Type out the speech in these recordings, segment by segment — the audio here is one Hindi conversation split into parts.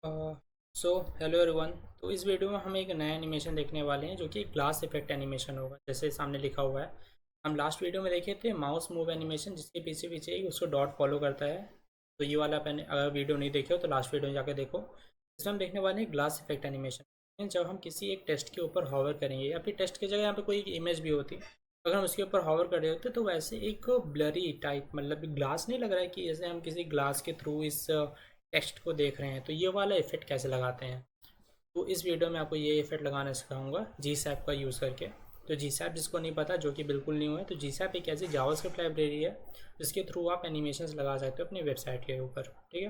So hello everyone. तो इस वीडियो में हम एक नया एनिमेशन देखने वाले हैं जो कि ग्लास इफेक्ट एनिमेशन होगा, जैसे सामने लिखा हुआ है। हम लास्ट वीडियो में देखे थे माउस मूव एनिमेशन, जिसके पीछे पीछे ही उसको डॉट फॉलो करता है। तो ये वाला अपन अगर वीडियो नहीं देखे हो तो लास्ट वीडियो में जाके देखो। इसमें हम देखने वाले हैं ग्लास इफेक्ट एनिमेशन। जब हम किसी एक टेस्ट के ऊपर हॉवर करेंगे या फिर टेस्ट की जगह यहाँ पे कोई इमेज भी होती, अगर हम उसके ऊपर हॉवर कर रहे होते तो वैसे एक ब्लरी टाइप, मतलब ग्लास नहीं लग रहा है कि जैसे हम किसी ग्लास के थ्रू इस टेक्स्ट को देख रहे हैं। तो ये वाला इफेक्ट कैसे लगाते हैं, तो इस वीडियो में आपको ये इफेक्ट लगाना सिखाऊंगा जी सैप का यूज़ करके। तो जी सैप जिसको नहीं पता, जो कि बिल्कुल न्यू है, तो जी सैप एक ऐसी जावास्क्रिप्ट लाइब्रेरी है जिसके थ्रू आप एनिमेशंस लगा सकते हो अपनी वेबसाइट के ऊपर। ठीक है।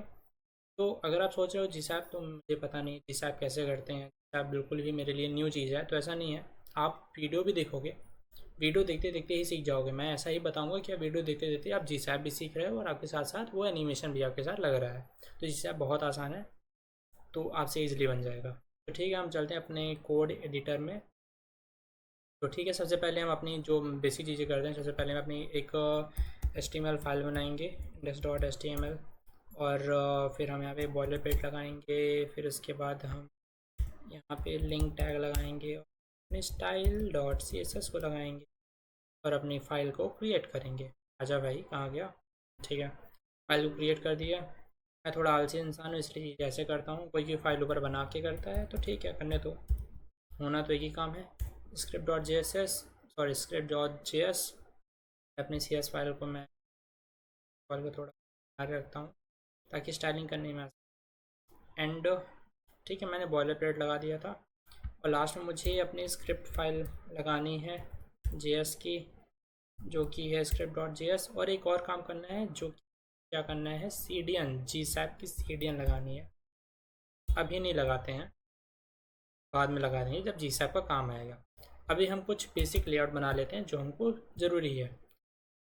तो अगर आप सोच रहे हो जी सैप तो मुझे पता नहीं जी सैप कैसे करते हैं, जी सैप बिल्कुल भी मेरे लिए न्यू चीज़ है, तो ऐसा नहीं है। आप वीडियो भी देखोगे, वीडियो देखते देखते ही सीख जाओगे। मैं ऐसा ही बताऊंगा कि आप वीडियो देखते देखते आप जी सैप भी सीख रहे हो और आपके साथ साथ वो एनिमेशन भी आपके साथ लग रहा है। तो जी सैप बहुत आसान है, तो आपसे ईजिली बन जाएगा। तो ठीक है, हम चलते हैं अपने कोड एडिटर में। तो ठीक है, सबसे पहले हम अपनी जो बेसिक चीज़ें करते हैं, सबसे पहले हम अपनी एक HTML फाइल बनाएंगे, index.html। और फिर हम यहाँ पे बॉयलर प्लेट लगाएंगे। फिर उसके बाद हम यहाँ पे लिंक टैग लगाएंगे और अपने style dot C S S को लगाएंगे और अपनी फ़ाइल को क्रिएट करेंगे। आजा भाई, कहाँ गया। ठीक है, फाइल को क्रिएट कर दिया। मैं थोड़ा आलसी इंसान हूँ, इसलिए जैसे करता हूँ, कोई भी फाइल ऊपर बना के करता है तो ठीक है, करने दो। होना तो एक ही काम है, script dot J S S, sorry script dot J S. अपनी सी एस फाइल को मैं फाइल को थोड़ा आगे रखता हूँ ताकि स्टाइलिंग करने में एंड ठीक है, मैंने बॉयलर प्लेट लगा दिया था। और लास्ट में मुझे अपनी स्क्रिप्ट फाइल लगानी है जे एस की, जो कि है स्क्रिप्ट डॉट जे एस। और एक और काम करना है, जो क्या करना है, सी डी एन, जी सैप की सी डी एन लगानी है। अभी नहीं लगाते हैं, बाद में लगा देंगे जब जी सैप का काम आएगा। अभी हम कुछ बेसिक लेआउट बना लेते हैं जो हमको ज़रूरी है।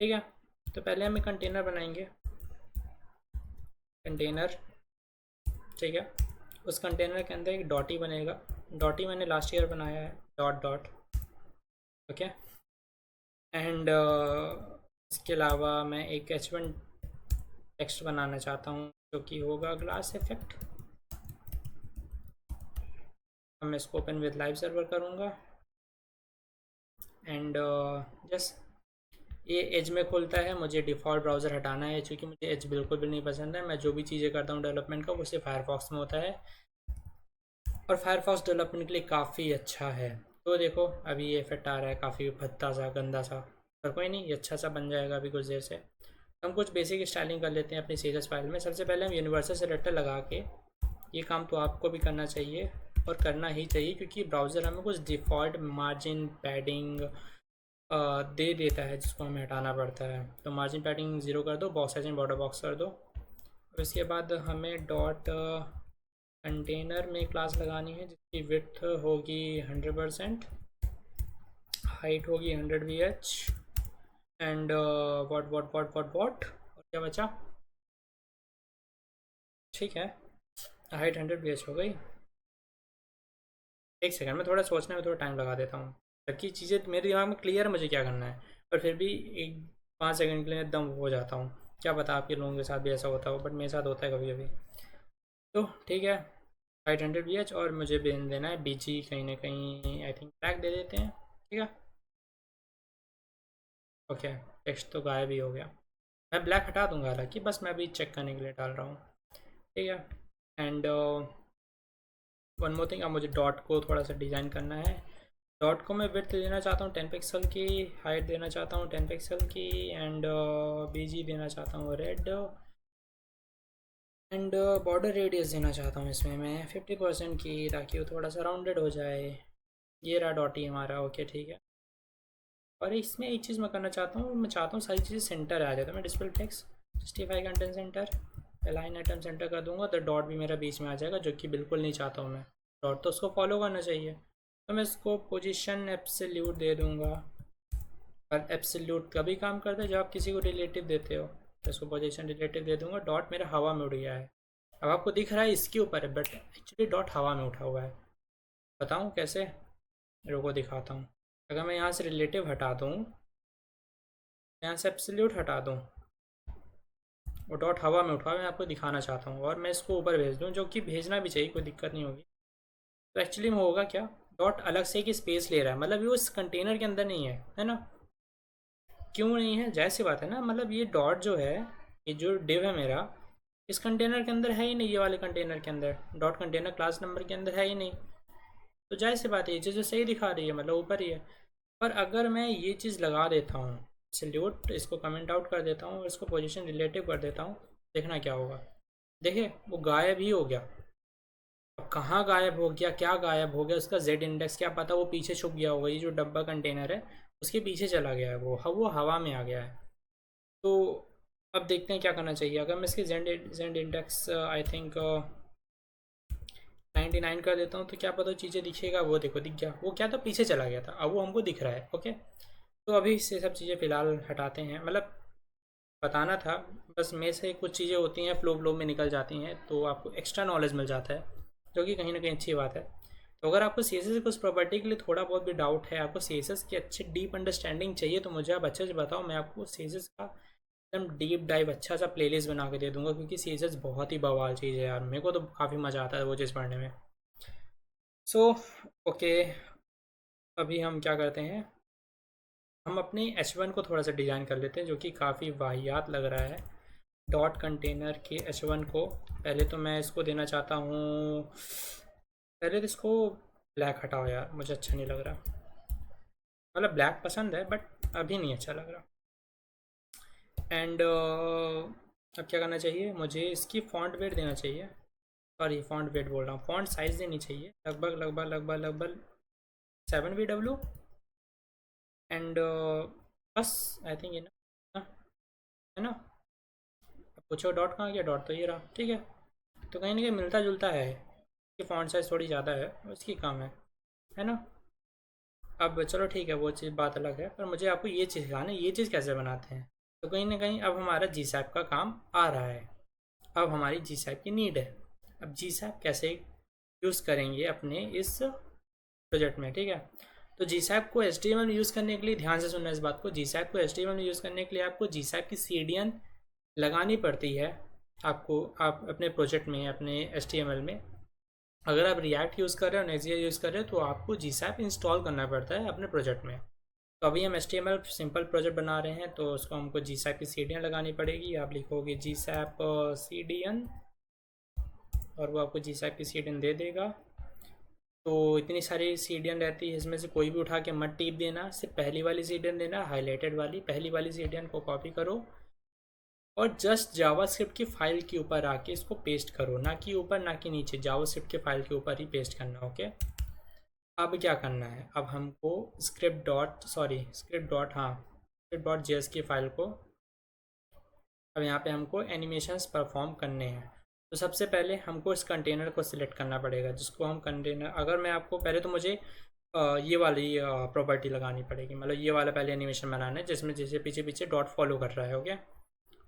ठीक है, तो पहले हम एक कंटेनर बनाएंगे, कंटेनर। ठीक है, उस कंटेनर के अंदर एक डॉट ही बनेगा। डॉट ही मैंने लास्ट ईयर बनाया है, डॉट डॉट। ओके। एंड इसके अलावा मैं एक H1 टेक्स्ट बनाना चाहता हूँ जो कि होगा ग्लास इफेक्ट। अब मैं इसको ओपन विद लाइव सर्वर करूँगा एंड जस्ट ये एज में खुलता है। मुझे डिफ़ॉल्ट ब्राउज़र हटाना है क्योंकि मुझे एज बिल्कुल भी नहीं पसंद है। मैं जो भी चीज़ें करता हूँ डेवलपमेंट का, वो सिर्फ फायरफॉक्स में होता है और फायरफॉक्स डेवलपमेंट के लिए काफ़ी अच्छा है। तो देखो अभी ये इफेक्ट आ रहा है, काफ़ी भद्दा सा गंदा सा, पर कोई नहीं, ये अच्छा सा बन जाएगा अभी कुछ देर से। हम कुछ बेसिक स्टाइलिंग कर लेते हैं अपनी सीएसएस फाइल में। सबसे पहले हम यूनिवर्सल सेलेक्टर लगा के, ये काम तो आपको भी करना चाहिए और करना ही चाहिए क्योंकि ब्राउज़र हमें कुछ डिफ़ॉल्ट मार्जिन पैडिंग दे देता है जिसको हमें हटाना पड़ता है। तो मार्जिन पैडिंग ज़ीरो कर दो, बॉक्स साइज बॉर्डर बॉक्स कर दो। और इसके बाद हमें डॉट कंटेनर में क्लास लगानी है जिसकी विड्थ होगी 100%, हाइट होगी 100 VH एंड वॉट और क्या बचा। ठीक है, हाइट 100 VH हो गई। एक सेकंड में थोड़ा सोचने में थोड़ा टाइम लगा देता हूँ, जबकि चीज़ें मेरे दिमाग में क्लियर है मुझे क्या करना है, पर फिर भी एक 5 सेकंड के लिए एकदम हो जाता हूँ। क्या पता आपके लोगों के साथ भी ऐसा होता हो, बट मेरे साथ होता है कभी कभी। तो ठीक है, हाइट 100 VH और मुझे देना है BG कहीं ना कहीं, आई थिंक टैग दे देते हैं। ठीक है, ओके। टेक्स्ट तो गायब ही हो गया, मैं ब्लैक हटा दूंगा हालांकि, बस मैं अभी चेक करने के लिए डाल रहा हूँ। ठीक है, एंड वन मोर थिंग, अब मुझे डॉट को थोड़ा सा डिज़ाइन करना है। डॉट को मैं विड्थ देना चाहता हूँ 10 पिक्सल की, हाइट देना चाहता हूँ 10 पिक्सल की एंड BG देना चाहता हूँ रेड एंड बॉर्डर रेडियस देना चाहता हूँ इसमें मैं 50% की, ताकि वो थोड़ा सा राउंडेड हो जाए। ये रहा डॉट ही हमारा। ओके ठीक है, और इसमें एक चीज़ मैं करना चाहता हूँ, मैं चाहता हूँ सारी चीज़ें सेंटर आ जाए। तो मैं display text justify content centre, align item centre कर दूंगा तो डॉट भी मेरा बीच में आ जाएगा, जो कि बिल्कुल नहीं चाहता हूँ मैं। डॉट तो उसको फॉलो करना चाहिए, तो मैं इसको पोजीशन एब्सोल्यूट दे दूंगा। और एब्सोल्यूट कभी काम करता है जब आप किसी को रिलेटिव देते हो, तो इसको पोजीशन रिलेटिव दे दूंगा। डॉट मेरा हवा में उड़ गया है, अब आपको दिख रहा है इसके ऊपर है, बट एक्चुअली डॉट हवा में उठा हुआ है। बताऊँ कैसे, रुको दिखाता हूँ। अगर मैं यहाँ से रिलेटिव हटा दूँ, यहाँ से एब्सोल्यूट हटा दूँ, वो डॉट हवा में उठा मैं आपको दिखाना चाहता हूँ और मैं इसको ऊपर भेज दूँ, जो कि भेजना भी चाहिए, कोई दिक्कत नहीं होगी। तो एक्चुअली में होगा क्या, डॉट अलग से एक स्पेस ले रहा है, मतलब ये उस कंटेनर के अंदर नहीं है ना। क्यों नहीं है, जाहिर सी बात है ना, मतलब ये डॉट जो है, ये जो डिव है मेरा, इस कंटेनर के अंदर है ही नहीं, ये वाले कंटेनर के अंदर डॉट कंटेनर क्लास नंबर के अंदर है ही नहीं। तो जाहिर सी बात है ये चीज़ सही दिखा रही है, मतलब ऊपर ही है। पर अगर मैं ये चीज़ लगा देता हूँ सल्यूट, इसको कमेंट आउट कर देता हूँ और इसको पोजीशन रिलेटिव कर देता हूँ, देखना क्या होगा। देखिए वो गायब ही हो गया। अब कहाँ गायब हो गया, क्या गायब हो गया, उसका जेड इंडेक्स क्या पता, वो पीछे छुप गया होगा, ये जो डब्बा कंटेनर है उसके पीछे चला गया है, वो हवा में आ गया है। तो अब देखते हैं क्या करना चाहिए। अगर मैं इसके जेड इंडेक्स आई थिंक 99 कर देता हूँ तो क्या पता चीज़ें दिखेगा। वो देखो दिख गया, वो क्या था पीछे चला गया था, अब वो हमको दिख रहा है। ओके, तो अभी से सब चीज़ें फ़िलहाल हटाते हैं, मतलब बताना था बस, में से कुछ चीज़ें होती हैं फ्लो में निकल जाती हैं, तो आपको एक्स्ट्रा नॉलेज मिल जाता है, जो कि कहीं ना कहीं अच्छी बात है। तो अगर आपको सी एस एस की कुछ प्रॉपर्टी के लिए थोड़ा बहुत भी डाउट है, आपको सी एस एस की अच्छी डीप अंडरस्टैंडिंग चाहिए, तो मुझे आप अच्छे से बताओ, मैं आपको सी एस एस का एकदम डीप डाइव अच्छा सा प्लेलिस्ट बना के दे दूंगा, क्योंकि सी एस एस बहुत ही बवाल चीज़ है यार, मेरे को तो काफ़ी मज़ा आता है वो चीज़ पढ़ने में। सो ओके, अभी हम क्या करते हैं, हम अपने H1 को थोड़ा सा डिज़ाइन कर लेते हैं, जो कि काफ़ी वाहियात लग रहा है। डॉट कंटेनर के H1 को पहले तो मैं इसको देना चाहता हूँ, पहले तो इसको ब्लैक हटाओ यार, मुझे अच्छा नहीं लग रहा, मतलब ब्लैक पसंद है बट अभी नहीं अच्छा लग रहा। एंड अब क्या करना चाहिए, मुझे इसकी फॉन्ट वेट देना चाहिए, सॉरी फॉन्ट वेट बोल रहा हूँ, फॉन्ट साइज़ देनी चाहिए लगभग 7 VW। एंड बस आई थिंक ये ना, है ना। अब पूछो डॉट कहाँ गया, डॉट तो ये रहा, ठीक है। तो कहीं ना कहीं मिलता जुलता है, कि फॉन्ट साइज़ थोड़ी ज़्यादा है, उसकी कम है ना। अब चलो ठीक है, वो चीज़ बात अलग है, पर मुझे आपको ये चीज़ सिखाना है, ये चीज़ कैसे बनाते हैं। तो कहीं ना कहीं अब हमारा जी सैप का काम आ रहा है, अब हमारी जी सैप की नीड है। अब जी सैप कैसे यूज़ करेंगे अपने इस प्रोजेक्ट में, ठीक है। तो जी सैप को एच टी एम एल में यूज़ करने के लिए ध्यान से सुनना इस बात को, जी सैप को एच टी एम एल में यूज़ करने के लिए आपको जी सैप की सी डी एन लगानी पड़ती है आपको, आप अपने प्रोजेक्ट में, अपने एच टी एम एल में। अगर आप रिएक्ट यूज़ कर रहे हो, नेक्स्ट यूज़ कर रहे हो, तो आपको जी सैप इंस्टॉल करना पड़ता है अपने प्रोजेक्ट में। तो अभी हम H T M L simple project बना रहे हैं, तो उसको हमको जी सैप की सी डी एन लगानी पड़ेगी। आप लिखोगे जी सैप सी डी एन, और वो आपको जी सैप की सी डी एन दे देगा। तो इतनी सारी सी डी एन रहती है, इसमें से कोई भी उठा के मत टिप देना, सिर्फ पहली वाली सी डी एन देना, हाईलाइटेड वाली पहली वाली सी डी एन को कॉपी करो और जस्ट जावास्क्रिप्ट की फाइल के ऊपर आके इसको पेस्ट करो, ना कि ऊपर ना कि नीचे, जावास्क्रिप्ट के फाइल के ऊपर ही पेस्ट करना। ओके, अब क्या करना है, अब हमको स्क्रिप्ट डॉट जेएस की फाइल को, अब यहाँ पे हमको एनिमेशंस परफॉर्म करने हैं। तो सबसे पहले हमको इस कंटेनर को सिलेक्ट करना पड़ेगा, जिसको हम कंटेनर, अगर मैं आपको पहले तो मुझे ये वाली प्रॉपर्टी लगानी पड़ेगी, मतलब ये वाला पहले एनिमेशन बनाना है जिसमें जैसे पीछे पीछे डॉट फॉलो कर रहा है। ओके,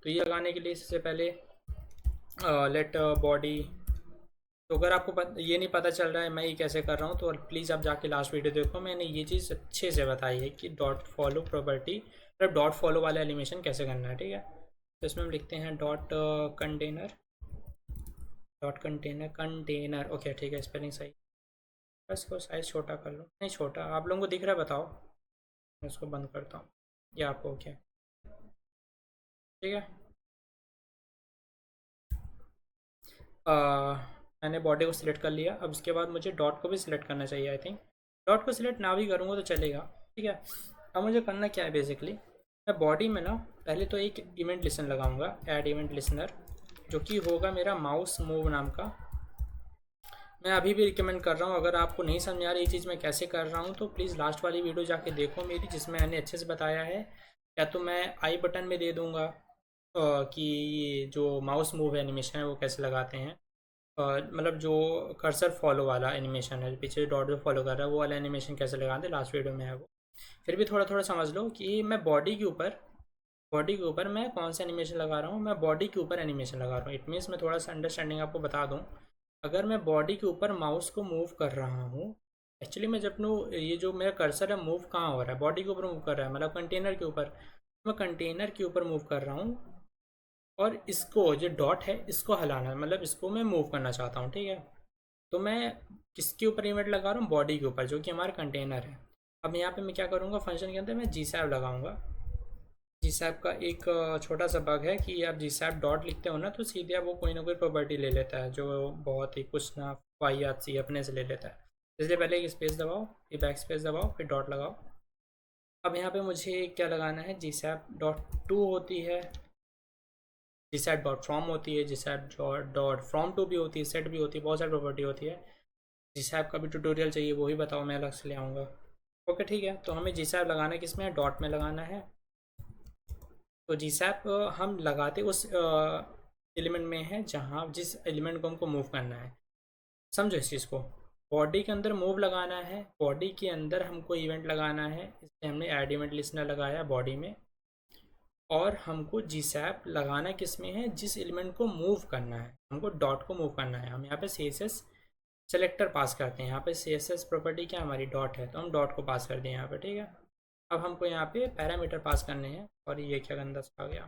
तो ये लगाने के लिए सबसे पहले लेट बॉडी, तो अगर आपको ये नहीं पता चल रहा है मैं ये कैसे कर रहा हूँ, तो प्लीज़ आप जाके लास्ट वीडियो देखो, मैंने ये चीज़ अच्छे से बताई है कि डॉट फॉलो प्रॉपर्टी, मतलब डॉट फॉलो वाला एनिमेशन कैसे करना है, ठीक है। तो इसमें हम लिखते हैं डॉट कंटेनर ओके, ठीक है, स्पेलिंग सही। बस इसको साइज़ छोटा कर लो, नहीं छोटा, आप लोगों को दिख रहा है बताओ, मैं इसको बंद करता हूँ, ये आपको ओके, ठीक है। मैंने बॉडी को सिलेक्ट कर लिया, अब इसके बाद मुझे डॉट को भी सिलेक्ट करना चाहिए। आई थिंक डॉट को सिलेक्ट ना भी करूँगा तो चलेगा, ठीक है। अब मुझे करना क्या है, बेसिकली मैं बॉडी में ना पहले तो एक इवेंट लिसनर लगाऊंगा, ऐड इवेंट लिसनर, जो कि होगा मेरा माउस मूव नाम का। मैं अभी भी रिकमेंड कर रहा हूँ, अगर आपको नहीं समझ आ रही ये चीज़ मैं कैसे कर रहा हूँ, तो प्लीज़ लास्ट वाली वीडियो जाके देखो मेरी, जिसमें मैंने अच्छे से बताया है। या तो मैं आई बटन में दे दूँगा कि ये जो माउस मूव एनिमेशन है वो कैसे लगाते हैं, मतलब जो कर्सर फॉलो वाला एनिमेशन है, पीछे डॉट जो फॉलो कर रहा है वो वाला एनिमेशन कैसे लगाते हैं, लास्ट वीडियो में है वो। फिर भी थोड़ा थोड़ा समझ लो कि मैं बॉडी के ऊपर मैं कौन सा एनिमेशन लगा रहा हूँ, मैं बॉडी के ऊपर एनिमेशन लगा रहा हूँ। इट मीन्स मैं थोड़ा सा अंडरस्टैंडिंग आपको बता दूँ, अगर मैं बॉडी के ऊपर माउस को मूव कर रहा हूँ, एक्चुअली मैं जब ये जो मेरा कर्सर है मूव कहाँ हो रहा है, बॉडी के ऊपर मूव कर रहा है, मतलब कंटेनर के ऊपर, मैं कंटेनर के ऊपर मूव कर रहा हूँ। और इसको जो डॉट है इसको हलाना है, मतलब इसको मैं मूव करना चाहता हूँ, ठीक है। तो मैं किसके ऊपर इवेंट लगा रहा हूँ, बॉडी के ऊपर, जो कि हमारा कंटेनर है। अब यहाँ पे मैं क्या करूँगा, फंक्शन के अंदर मैं जी सैप लगाऊंगा। जी सैप का एक छोटा सा बग है कि आप जी सैप डॉट लिखते हो ना तो सीधे आप वो कोई ना कोई प्रॉपर्टी ले लेता है, जो बहुत ही कुछ ना वाहियात सी अपने से ले लेता है। इसलिए पहले एक स्पेस दबाओ, फिर बैक स्पेस दबाओ, फिर डॉट लगाओ। अब यहाँ पे मुझे क्या लगाना है, जी सैप डॉट टू होती है, जी सैप डॉट फ्रॉम होती है, जी सैप डॉट फ्रॉम टू भी होती है, सेट भी होती है, बहुत सारी प्रॉपर्टी होती है। जी सैप का भी ट्यूटोरियल चाहिए, वो ही बताओ, मैं अलग से ले आऊँगा। ओके ठीक है, तो हमें जी सैप लगाना है, किस में है, डॉट में लगाना है। तो जी सैप हम लगाते उस एलिमेंट में है जहाँ जिस एलिमेंट को हमको मूव करना है। समझो इस चीज़ को, बॉडी के अंदर मूव लगाना है, बॉडी के अंदर हमको इवेंट लगाना है, इसलिए हमने ऐड इवेंट लिस्टनर लगाया बॉडी में। और हमको जी सैप लगाना किस में है, जिस एलिमेंट को मूव करना है, हमको डॉट को मूव करना है। हम यहाँ पे सी एस एस सेलेक्टर पास करते हैं, यहाँ पे सी एस एस प्रॉपर्टी क्या हमारी डॉट है, तो हम डॉट को पास कर दें यहाँ पे, ठीक है। अब हमको यहाँ पे पैरामीटर पास करने हैं, और ये क्या गंदा सा आ गया,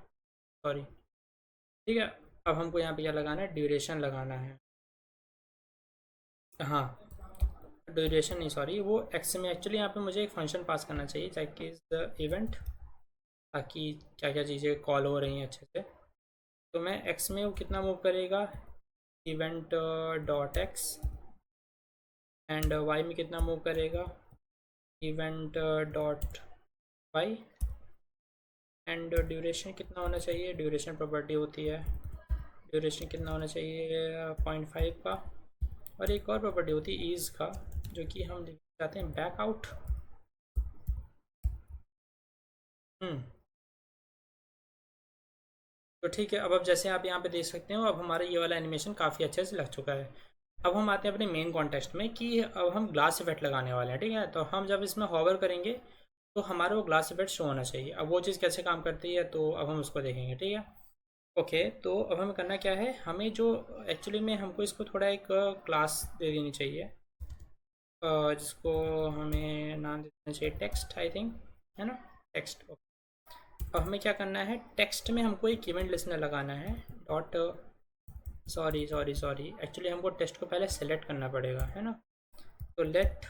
सॉरी, ठीक है। अब हमको यहाँ पे क्या लगाना है, ड्यूरेशन लगाना है। हाँ, ड्यूरेशन नहीं, सॉरी, वो एक्स में एक्चुअली यहाँ पे मुझे एक फंक्शन पास करना चाहिए, ताकि इस इवेंट, ताकि क्या क्या चीज़ें कॉल हो रही हैं अच्छे से। तो मैं एक्स में वो कितना मूव करेगा, event dot x, and y में कितना मूव करेगा, event dot y, and duration कितना होना चाहिए, ड्यूरेशन प्रॉपर्टी होती है, ड्यूरेशन कितना होना चाहिए 0.5 का। और एक और प्रॉपर्टी होती है ईज़ का, जो कि हम चाहते हैं बैक आउट। तो ठीक है, अब जैसे आप यहाँ पे देख सकते हो, अब हमारा ये वाला एनिमेशन काफ़ी अच्छे से लग चुका है। अब हम आते हैं अपने मेन कॉन्टेक्स्ट में कि अब हम ग्लास इफेक्ट लगाने वाले हैं, ठीक है। तो हम जब इसमें हॉवर करेंगे तो हमारा वो ग्लास इफेक्ट शो होना चाहिए। अब वो चीज़ कैसे काम करती है, तो अब हम उसको देखेंगे, ठीक है। ओके, तो अब हमें करना क्या है, हमें जो एक्चुअली में हमको इसको थोड़ा एक क्लास दे देनी चाहिए, जिसको हमें नाम देना चाहिए टेक्स्ट, आई थिंक, है ना, टेक्स्ट। अब हमें क्या करना है, टेक्स्ट में हमको एक इवेंट लिस्टनर लगाना है, dot, sorry sorry sorry, actually हमको टेक्स्ट को पहले सेलेक्ट करना पड़ेगा, है ना। तो let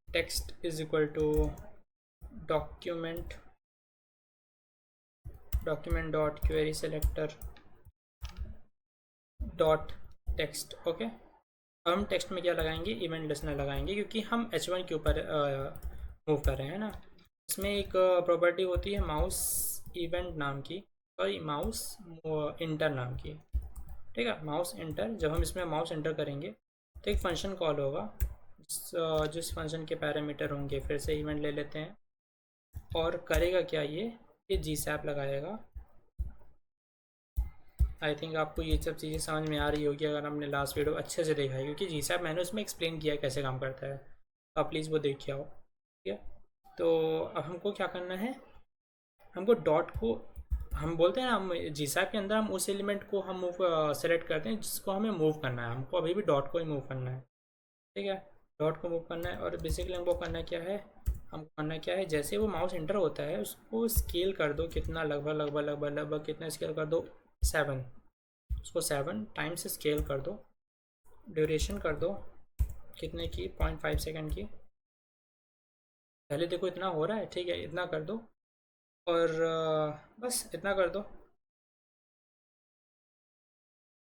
text is equal to document dot query selector dot text. Okay, अब हम टेक्स्ट में क्या लगाएंगे, इवेंट लिस्टनर लगाएंगे, क्योंकि हम H1 के ऊपर मूव कर रहे हैं ना। इसमें एक प्रॉपर्टी होती है माउस इवेंट नाम की, सॉरी माउस इंटर नाम की, ठीक है। माउस इंटर, जब हम इसमें माउस इंटर करेंगे तो एक फंक्शन कॉल होगा, जिस फंक्शन के पैरामीटर होंगे, फिर से इवेंट ले लेते हैं, और करेगा क्या, ये जी सैप लगाएगा। आई थिंक आपको ये सब चीज़ें समझ में आ रही होगी अगर हमने लास्ट वीडियो अच्छे से देखा है, क्योंकि जी सैप मैंने उसमें एक्सप्लेन किया है कैसे काम करता है, तो आप प्लीज़ वो देखिए आओ, ठीक है। तो अब हमको क्या करना है, हमको डॉट को, हम बोलते हैं हम जी सैप के अंदर हम उस एलिमेंट को हम मूव सेलेक्ट करते हैं जिसको हमें मूव करना है, हमको अभी भी डॉट को ही मूव करना है, ठीक है। डॉट को मूव करना है, और बेसिकली हमको करना क्या है, हमको करना क्या है, जैसे वो माउस इंटर होता है उसको स्केल कर दो, कितना, लगभग लगभग लगभग लगभग कितना स्केल कर दो, 7, उसको 7 टाइम्स स्केल कर दो। ड्यूरेशन कर दो कितने की, 0.5 सेकेंड की, पहले देखो इतना हो रहा है, ठीक है, इतना कर दो, और बस इतना कर दो,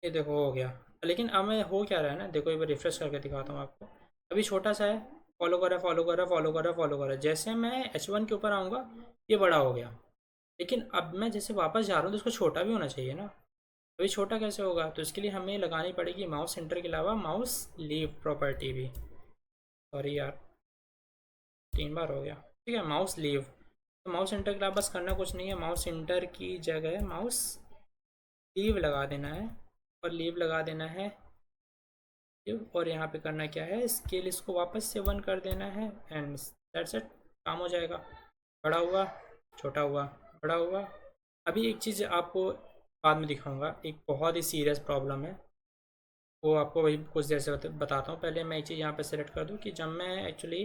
ये देखो हो गया। लेकिन अब मैं हो क्या रहा है ना, देखो एक बार रिफ्रेश करके दिखाता हूँ आपको, अभी छोटा सा है, फॉलो कर रहा है, फॉलो कर रहा है, फॉलो कर रहा है, फॉलो कर रहा है, जैसे मैं H1 के ऊपर आऊँगा ये बड़ा हो गया। लेकिन अब मैं जैसे वापस जा रहा हूँ तो इसको छोटा भी होना चाहिए ना, अभी छोटा कैसे होगा, तो इसके लिए हमें लगानी पड़ेगी माउस सेंटर के अलावा माउस लीव प्रॉपर्टी भी, सॉरी यार 3 बार हो गया, ठीक है, माउस लीव। तो माउस सेंटर के अलावा बस करना कुछ नहीं है, माउस सेंटर की जगह माउस लीव लगा देना है, और लीव लगा देना है, और यहाँ पे करना क्या है, स्केल इसको वापस से 1 कर देना है, एंड दैट्स इट, काम हो जाएगा। बड़ा हुआ, छोटा हुआ, बड़ा हुआ। अभी एक चीज़ आपको बाद में दिखाऊंगा, एक बहुत ही सीरियस प्रॉब्लम है, वो आपको वही कुछ देर से बताता हूँ। पहले मैं एक चीज़ यहाँ पे सेलेक्ट कर दूँ कि जब मैं एक्चुअली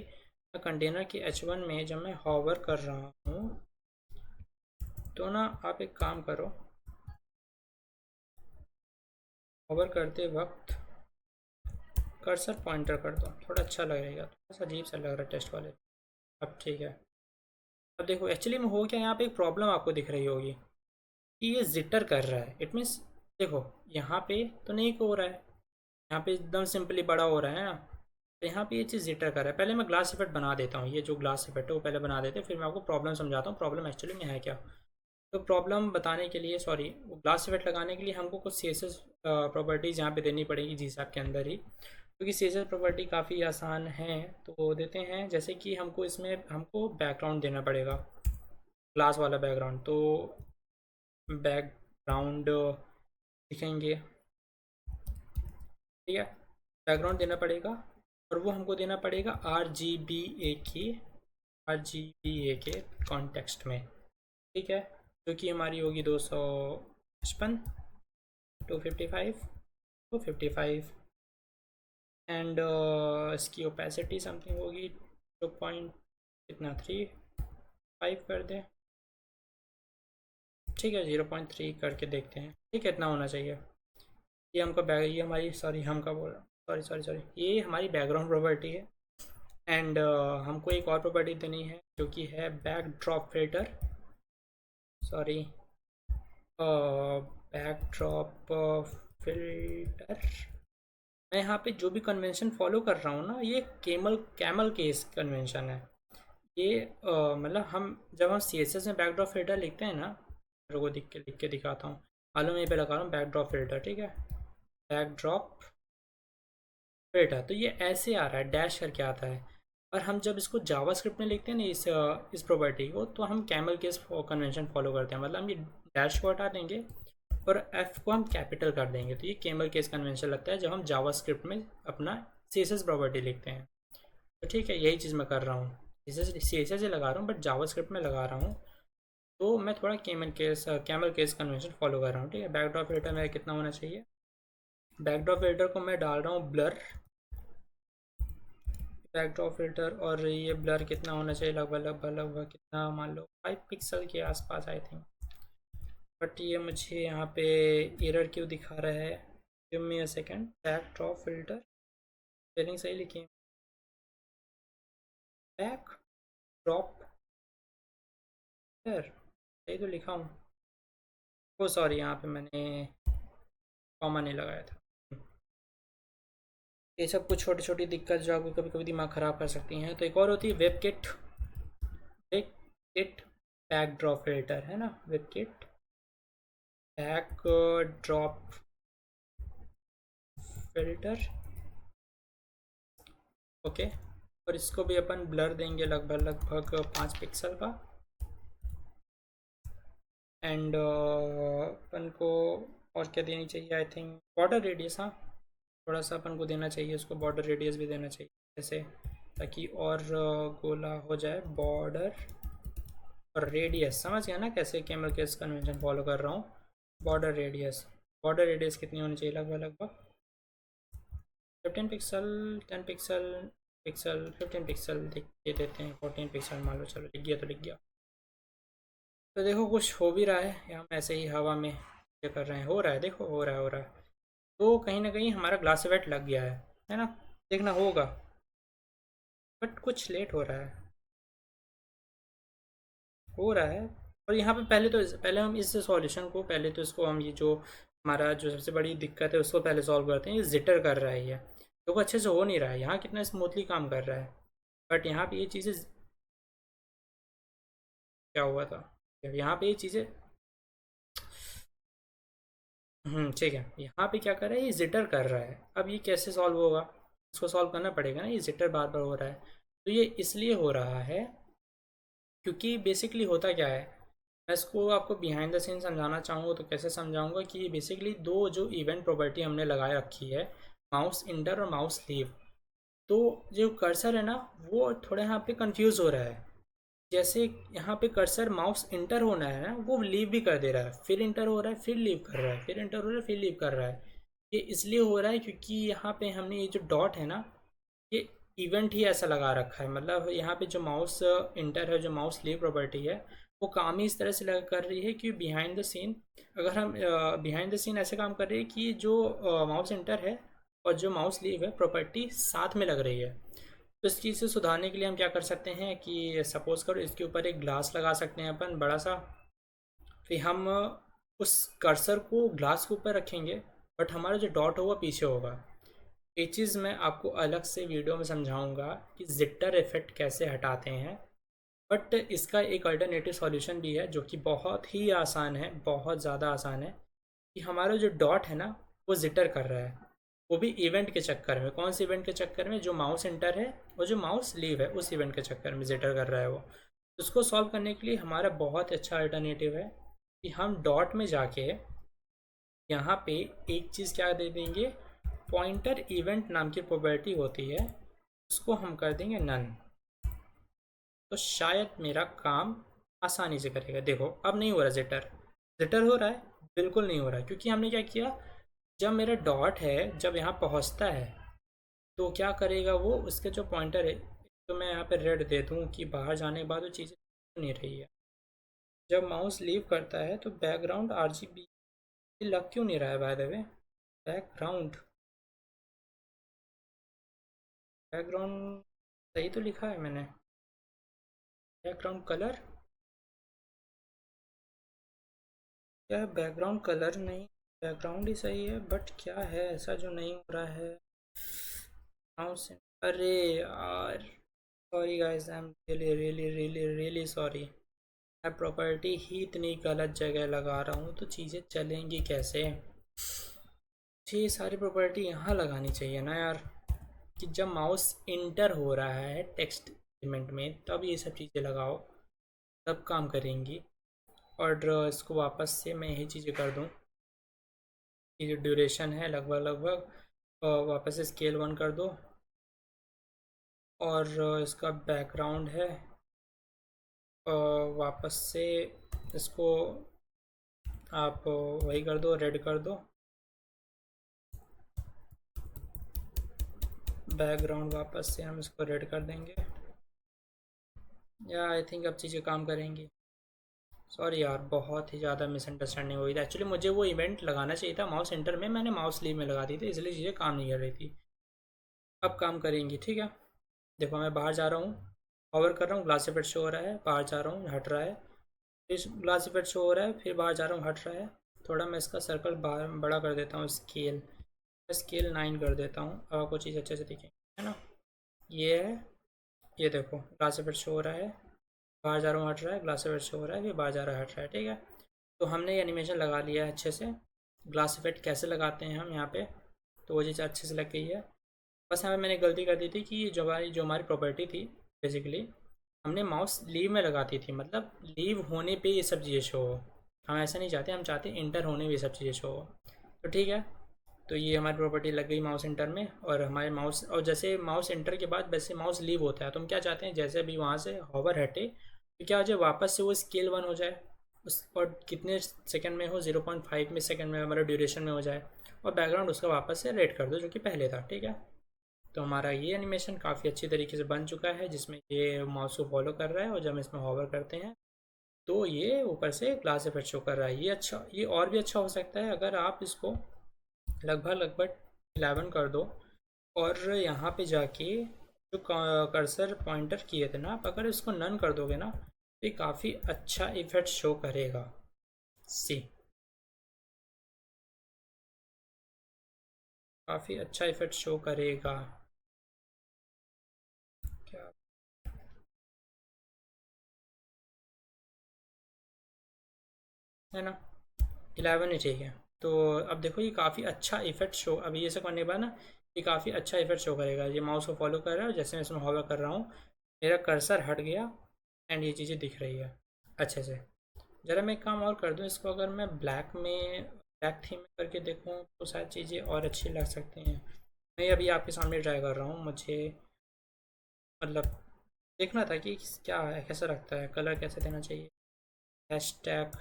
कंटेनर के H1 में जब मैं हॉवर कर रहा हूँ, तो ना आप एक काम करो, होवर करते वक्त कर्सर पॉइंटर कर दो, थोड़ा अच्छा लगेगा। थोड़ा सा अजीब सा लग रहा है टेस्ट वाले। अब ठीक है। अब देखो एक्चुअली में हो क्या, यहाँ पे एक प्रॉब्लम आपको दिख रही होगी कि ये जिटर कर रहा है। इट मीन्स देखो यहाँ पे तो नहीं हो रहा है, यहाँ पे एकदम सिंपली बड़ा हो रहा है ना, तो यहाँ पे ये चीज़ जिटर कर रहा है। पहले मैं ग्लास इफेक्ट बना देता हूँ, ये जो ग्लास इफेक्ट है वो पहले बना देते हैं, फिर मैं आपको प्रॉब्लम समझाता हूँ प्रॉब्लम एक्चुअली में है क्या। तो प्रॉब्लम बताने के लिए, सॉरी, ग्लास इफेक्ट लगाने के लिए हमको कुछ सी एस एस प्रॉपर्टीज़ यहाँ पे देनी पड़ेगी जी साहब के अंदर ही, क्योंकि सी एस एस प्रॉपर्टी काफ़ी आसान है। तो वो देते हैं, जैसे कि हमको इसमें हमको बैकग्राउंड देना पड़ेगा, ग्लास वाला बैकग्राउंड। तो बैकग्राउंड लिखेंगे, ठीक है, बैकग्राउंड देना पड़ेगा, और वो हमको देना पड़ेगा RGBA की, RGBA के कॉन्टेक्स्ट में, ठीक है, जो कि हमारी होगी 255, 255, 255। एंड इसकी ओपेसिटी समथिंग होगी 2 पॉइंट कितना 3.5 कर दें, ठीक है, 0.3 करके देखते हैं, ठीक है, इतना होना चाहिए। ये हमको ये हमारी, सॉरी हम का बोल रहा हूँ, सॉरी सॉरी सॉरी, ये हमारी बैकग्राउंड प्रॉपर्टी है। एंड हमको एक और प्रॉपर्टी देनी है जो कि है back drop filter, sorry, back drop filter. मैं यहाँ पे जो भी कन्वेंशन फॉलो कर रहा हूँ ना, ये कैमल केस कन्वेंशन है। ये मतलब हम जब हम सी एस एस में बैक ड्रॉप फिल्टर लिखते हैं ना, मेरे को लिख के दिखाता हूँ, मालूम यहीं पे लगा रहा हूँ बैक ड्रॉप फिल्टर, ठीक है, बैक ड्रॉप फिल्टर, तो ये ऐसे आ रहा है, डैश करके आता है। और हम जब इसको जावास्क्रिप्ट में लिखते हैं ना इस प्रॉपर्टी को, तो हम कैमल केस कन्वेंशन फॉलो करते हैं, मतलब हम ये डैश को हटा देंगे और एफ को हम कैपिटल कर देंगे, तो ये कैमल केस कन्वेंशन लगता है जब हम जावास्क्रिप्ट में अपना CSS प्रॉपर्टी लिखते हैं। तो ठीक है, यही चीज़ मैं कर रहा हूँ, CSS लगा रहा हूँ बट जावास्क्रिप्ट में लगा रहा हूँ। तो मैं थोड़ा कैमल केस कन्वेंशन फॉलो कर रहा हूँ, ठीक है। बैकड्रॉप फिल्टर मेरा कितना होना चाहिए, बैकड्रॉप फिल्टर को मैं डाल रहा हूँ ब्लर, बैकड्रॉप फिल्टर, और ये ब्लर कितना होना चाहिए, लगभग कितना, मान लो 5 पिक्सल के आसपास आई थिंक। बट ये मुझे यहाँ पे एरर क्यों दिखा रहा है, give me a second. Backdrop filter spelling सही लिखिए, बैक ड्रॉप फिल्टर सही तो लिखा हूँ, ओ सॉरी, यहाँ पे मैंने कॉमा नहीं लगाया था। ये सब कुछ छोटी छोटी दिक्कत जो आपको कभी कभी दिमाग ख़राब कर सकती हैं। तो एक और होती है WebKit, WebKit back drop filter, है ना, WebKit back drop filter, okay. और इसको भी अपन ब्लर देंगे लगभग 5 पिक्सल का। एंड अपन को और क्या देनी चाहिए, आई थिंक बॉर्डर रेडियस, हाँ, थोड़ा सा अपन को देना चाहिए, उसको बॉर्डर रेडियस भी देना चाहिए जैसे, ताकि और गोला हो जाए बॉर्डर और रेडियस। समझ गया ना कैसे कैमल केस कन्वेंशन फॉलो कर रहा हूँ। बॉर्डर रेडियस कितनी होनी चाहिए, लगभग 15 पिक्सल, 10 पिक्सल 15 पिक्सल दे देते हैं, 14 पिक्सल मान लो, चलो लिख गया तो लिख गया। तो देखो कुछ हो भी रहा है, या हम ऐसे ही हवा में ये कर रहे हैं, हो रहा है, देखो हो रहा है। तो कहीं ना कहीं हमारा ग्लास इफेक्ट लग गया है ना, देखना होगा, बट कुछ लेट हो रहा है। और यहाँ पे पहले हम इस सॉल्यूशन को, पहले तो इसको हम, ये जो हमारा जो सबसे बड़ी दिक्कत है उसको पहले सॉल्व करते हैं। ये जिटर कर रहा है, ये देखो अच्छे से हो नहीं रहा है, यहाँ कितना स्मूथली काम कर रहा है, बट यहाँ पे ये चीज़ें क्या हुआ था, यहाँ पे ये चीज़ें, ठीक है, यहाँ पे क्या कर रहा है, ये जिटर कर रहा है। अब ये कैसे सॉल्व होगा, इसको सॉल्व करना पड़ेगा ना, ये जिटर बार बार हो रहा है। तो ये इसलिए हो रहा है क्योंकि बेसिकली होता क्या है, मैं इसको आपको बिहाइंड द सीन समझाना चाहूँगा तो कैसे समझाऊंगा कि ये बेसिकली दो जो इवेंट प्रॉपर्टी हमने लगाए रखी है, माउस इंटर और माउस लीव। तो जो कर्सर है ना, वो थोड़ा यहाँ पे कंफ्यूज हो रहा है। जैसे यहाँ पे कर्सर माउस इंटर होना है ना, वो लीव भी कर दे रहा है, फिर इंटर हो रहा है, फिर लीव कर रहा है, फिर इंटर हो रहा है, फिर लीव कर रहा है। ये इसलिए हो रहा है क्योंकि यहाँ पे हमने ये जो डॉट है ना, ये इवेंट ही ऐसा लगा रखा है। मतलब यहाँ पे जो माउस इंटर है, जो माउस लीव प्रॉपर्टी है, वो काम ही इस तरह से लगा कर रही है कि बिहाइंड द सीन, अगर हम बिहाइंड द सीन ऐसे काम कर रही है कि जो माउस एंटर है और जो माउस लीव है प्रॉपर्टी साथ में लग रही है। तो इस चीज़ से सुधारने के लिए हम क्या कर सकते हैं कि सपोज़ करो इसके ऊपर एक ग्लास लगा सकते हैं अपन बड़ा सा। फिर हम उस कर्सर को ग्लास के ऊपर रखेंगे, बट हमारा जो डॉट होगा पीछे होगा। ये चीज़ मैं आपको अलग से वीडियो में समझाऊंगा कि जिटर इफेक्ट कैसे हटाते हैं। बट इसका एक अल्टरनेटिव सॉल्यूशन भी है जो कि बहुत ही आसान है, बहुत ज़्यादा आसान है, कि हमारा जो डॉट है ना वो जिटर कर रहा है, वो भी इवेंट के चक्कर में। कौन से इवेंट के चक्कर में? जो माउस एंटर है और जो माउस लीव है उस इवेंट के चक्कर में जिटर कर रहा है वो। उसको सॉल्व करने के लिए हमारा बहुत अच्छा अल्टरनेटिव है कि हम डॉट में जाके यहाँ पे एक चीज़ क्या दे देंगे, पॉइंटर इवेंट नाम की प्रॉपर्टी होती है, उसको हम कर देंगे नन। तो शायद मेरा काम आसानी से करेगा। देखो अब नहीं हो रहा जिटर, जिटर हो रहा है? बिल्कुल नहीं हो रहा है, क्योंकि हमने क्या किया, जब मेरा डॉट है जब यहाँ पहुँचता है तो क्या करेगा वो, उसके जो पॉइंटर है, तो मैं यहाँ पे रेड दे दूँ कि बाहर जाने के बाद वो चीज़ें नहीं रही है। जब माउस लीव करता है तो बैकग्राउंड RGB लग क्यों नहीं रहा है? By the way background, background सही तो लिखा है मैंने, बैकग्राउंड कलर, क्या बैकग्राउंड कलर नहीं, बैकग्राउंड ही सही है, बट क्या है ऐसा जो नहीं हो रहा है? माउस, अरे यार, sorry guys, I am really really really really sorry. मैं प्रॉपर्टी ही इतनी गलत जगह लगा रहा हूँ तो चीज़ें चलेंगी कैसे? ये सारी प्रॉपर्टी यहाँ लगानी चाहिए ना यार, कि जब माउस इंटर हो रहा है टेक्स्ट एलिमेंट में तब ये सब चीज़ें लगाओ, तब काम करेंगी। और इसको वापस से मैं यही चीज़ें कर दूँ कि जो ड्यूरेशन है लगभग लगभग वापस से स्केल 1 कर दो। और इसका बैकग्राउंड है वापस से इसको आप वही कर दो, रेड कर दो। बैकग्राउंड वापस से हम इसको रेड कर देंगे। या आई थिंक अब चीज़ें काम करेंगी। सॉरी यार, बहुत ही ज़्यादा मिसअंडरस्टैंडिंग हुई थी। एक्चुअली मुझे वो इवेंट लगाना चाहिए था माउस सेंटर में, मैंने माउस लीव में लगा दी थी, इसलिए चीज़ें काम नहीं कर रही थी। अब काम करेंगी, ठीक है। देखो मैं बाहर जा रहा हूँ, होवर कर रहा हूँ, ग्लास इफेक्ट शो हो रहा है, बाहर जा रहा हूँ हट रहा है, फिर ग्लास इफेक्ट शो हो रहा है, फिर बाहर जा रहा हूँ हट रहा है। थोड़ा मैं इसका सर्कल बाहर बड़ा कर देता हूँ, स्केल स्केल 9 कर देता हूँ, अब आपको चीज़ अच्छे से दिखेंगे, है ना। ये है, ये देखो ग्लास इफेक्ट शो हो रहा है, बाहर जा रहा हूँ हट रहा है, ग्लास इफेक्ट शो हो रहा है, फिर बाहर जा रहा है हट रहा है, ठीक है। तो हमने ये एनिमेशन लगा लिया है अच्छे से। ग्लास इफेक्ट कैसे लगाते हैं हम यहाँ पे, तो वो चीज़ अच्छे से लग गई है। बस यहाँ पे मैंने गलती कर दी थी कि जो हमारी प्रॉपर्टी थी, बेसिकली हमने माउस लीव में लगाती थी, मतलब लीव होने पे ये सब चीज़ें शो हो। हम ऐसा नहीं चाहते, हम चाहते हैं इंटर होने पे ये सब चीज़ें शो हो। तो ठीक है, तो ये हमारी प्रॉपर्टी लग गई माउस इंटर में। और हमारे माउस, और जैसे माउस इंटर के बाद वैसे माउस लीव होता है, तो हम क्या चाहते हैं, जैसे अभी वहाँ से हॉवर हटे तो क्या हो जाए, वापस से वो स्केल 1 हो जाए उस, और कितने सेकंड में हो, 0.5 में सेकंड में हमारा ड्यूरेशन में हो जाए, और बैकग्राउंड उसका वापस से रेड कर दो जो कि पहले था, ठीक है। तो हमारा ये एनिमेशन काफ़ी अच्छी तरीके से बन चुका है, जिसमें ये माउस को फॉलो कर रहा है, और जब हम इसमें हॉवर करते हैं तो ये ऊपर से ग्लास इफेक्ट शो कर रहा है। ये अच्छा, ये और भी अच्छा हो सकता है अगर आप इसको लगभग लगभग 11 कर दो, और यहाँ पे जाके जो कर्सर पॉइंटर किए थे ना, आप अगर इसको नन कर दोगे ना तो ये काफ़ी अच्छा इफेक्ट शो करेगा। सी, काफ़ी अच्छा इफेक्ट शो करेगा। क्या है ना, 11 ही ठीक है। तो अब देखो ये काफ़ी अच्छा इफेक्ट शो, अभी ये सब करने के बाद ना ये काफ़ी अच्छा इफेक्ट शो करेगा। ये माउस को फॉलो कर रहा है, जैसे मैं इसमें हॉवर कर रहा हूँ मेरा कर्सर हट गया, एंड ये चीज़ें दिख रही है अच्छे से। ज़रा मैं एक काम और कर दूँ, इसको अगर मैं ब्लैक थीम में करके देखूँ तो शायद चीज़ें और अच्छी लग सकती हैं। मैं अभी आपके सामने ट्राई कर रहा हूँ, मुझे मतलब देखना था कि क्या है, कैसा लगता है, कलर कैसे देना चाहिए। हैशटैग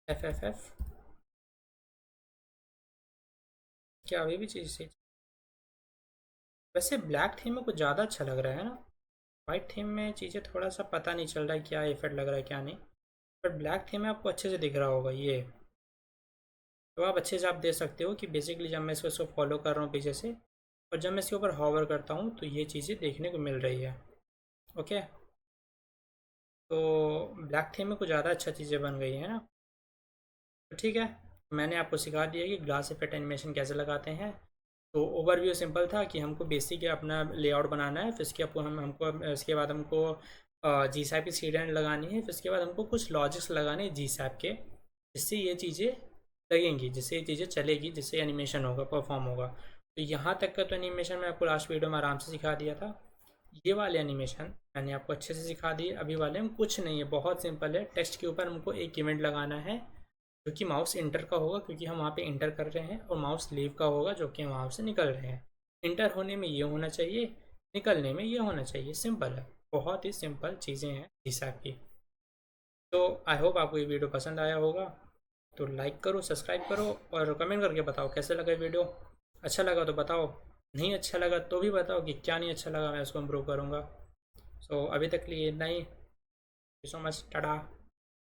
FFF, क्या अभी भी चीज़ सही? वैसे ब्लैक थीम में कुछ ज़्यादा अच्छा लग रहा है ना। वाइट थीम में चीज़ें थोड़ा सा पता नहीं चल रहा है क्या इफेक्ट लग रहा है क्या नहीं, बट ब्लैक थीम में आपको अच्छे से दिख रहा होगा ये। तो आप अच्छे से आप देख सकते हो कि बेसिकली जब मैं इसको फॉलो कर रहा हूँ पीछे से, और जब मैं इसके ऊपर हॉवर करता हूँ तो ये चीज़ें देखने को मिल रही है। ओके, तो ब्लैक थीम में कुछ ज़्यादा अच्छा चीज़ें बन गई है ना। तो ठीक है, मैंने आपको सिखा दिया कि ग्लास इफेक्ट एनिमेशन कैसे लगाते हैं। तो ओवरव्यू सिंपल था कि हमको बेसिक अपना लेआउट बनाना है, फिर इसके आपको हमको इसके बाद हमको जी सैप की सीडेंट लगानी है, फिर इसके बाद हमको कुछ लॉजिक्स लगाने हैं जी सैप के, जिससे ये चीज़ें लगेंगी, जिससे ये चीज़ें चलेगी, जिससे एनिमेशन होगा, परफॉर्म होगा। तो यहाँ तक का तो एनिमेशन मैं आपको लास्ट वीडियो में आराम से सिखा दिया था। ये वाले एनिमेशन मैंने आपको अच्छे से सिखा दिए। अभी वाले में कुछ नहीं है, बहुत सिंपल है। टेक्स्ट के ऊपर हमको एक इवेंट लगाना है जो कि माउस इंटर का होगा, क्योंकि हम वहाँ पे इंटर कर रहे हैं, और माउस लीव का होगा जो कि वहाँ से निकल रहे हैं। इंटर होने में ये होना चाहिए, निकलने में ये होना चाहिए। सिंपल है, बहुत ही सिंपल चीज़ें हैं हिसाब की। तो आई होप आपको ये वीडियो पसंद आया होगा। तो लाइक करो, सब्सक्राइब करो, और कमेंट करके बताओ कैसे लगा वीडियो। अच्छा लगा तो बताओ, नहीं अच्छा लगा तो भी बताओ कि क्या नहीं अच्छा लगा, मैं उसको इम्प्रूव करूँगा। सो अभी तक के लिए इतना ही। So much, Tata.